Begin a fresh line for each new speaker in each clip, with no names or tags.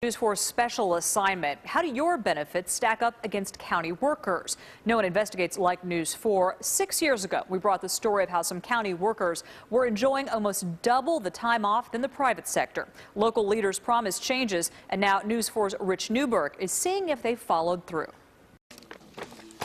News 4 special assignment. How do your benefits stack up against county workers? No One Investigates like News 4. 6 years ago, we brought the story of how some county workers were enjoying almost double the time off than the private sector. Local leaders promised changes, and now News 4's Rich Newberg is seeing if they followed through.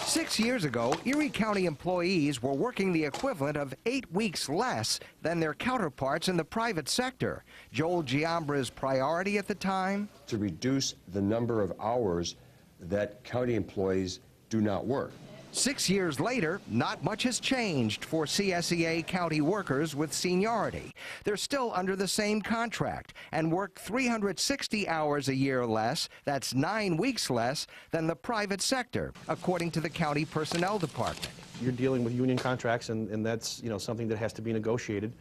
6 years ago, Erie County employees were working the equivalent of 8 weeks less than their counterparts in the private sector. Joel Giambra's priority at the time?
To reduce the number of hours that county employees do not work.
6 years later, not much has changed for CSEA county workers with seniority. They're still under the same contract and work 360 hours a year less, that's 9 weeks less, than the private sector, according to the county personnel department.
You're dealing with union contracts, and that's something that has to be negotiated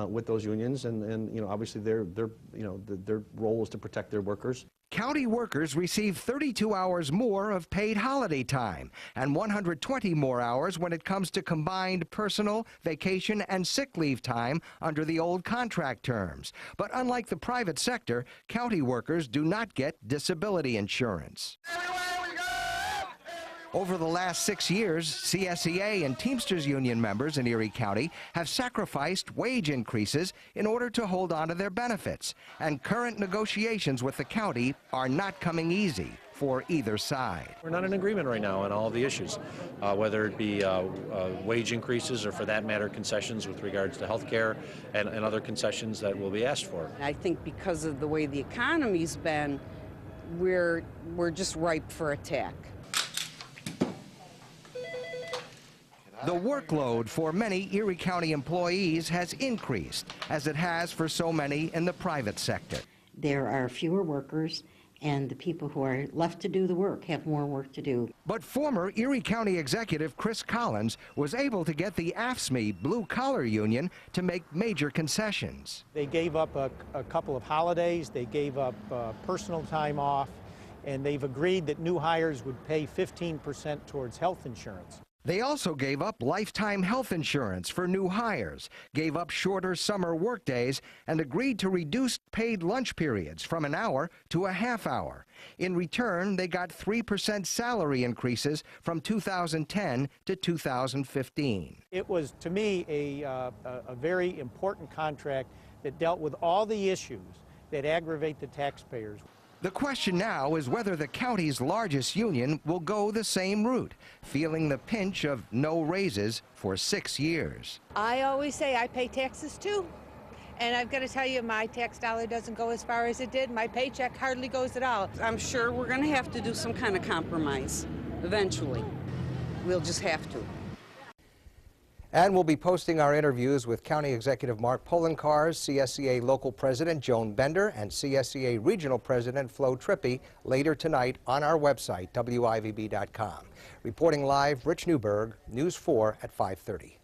with those unions, and obviously their role is to protect their workers.
County workers receive 32 hours more of paid holiday time and 120 more hours when it comes to combined personal, vacation, and sick leave time under the old contract terms. But unlike the private sector, county workers do not get disability insurance. Over the last 6 years, CSEA and Teamsters Union members in Erie County have sacrificed wage increases in order to hold on to their benefits, and current negotiations with the county are not coming easy for either side.
We're not in agreement right now on all of the issues, whether it be wage increases or, for that matter, concessions with regards to health care and other concessions that will be asked for.
I think because of the way the economy's been, we're just ripe for attack.
The workload for many Erie County employees has increased, as it has for so many in the private sector.
There are fewer workers, and the people who are left to do the work have more work to do.
But former Erie County Executive Chris Collins was able to get the AFSCME blue-collar union to make major concessions.
They gave up a couple of holidays, they gave up personal time off, and they've agreed that new hires would pay 15% towards health insurance.
They also gave up lifetime health insurance for new hires, gave up shorter summer workdays, and agreed to reduce paid lunch periods from an hour to a half hour. In return, they got 3% salary increases from 2010 to 2015.
It was, to me, a very important contract that dealt with all the issues that aggravate the taxpayers.
The question now is whether the county's largest union will go the same route, feeling the pinch of no raises for 6 years.
I always say I pay taxes too. And I've got to tell you, my tax dollar doesn't go as far as it did. My paycheck hardly goes at all.
I'm sure we're going to have to do some kind of compromise eventually. We'll just have to.
And we'll be posting our interviews with County Executive Mark Poloncarz, CSEA Local President Joan Bender, and CSEA Regional President Flo Trippi later tonight on our website, WIVB.com. Reporting live, Rich Newberg, News 4 at 5:30.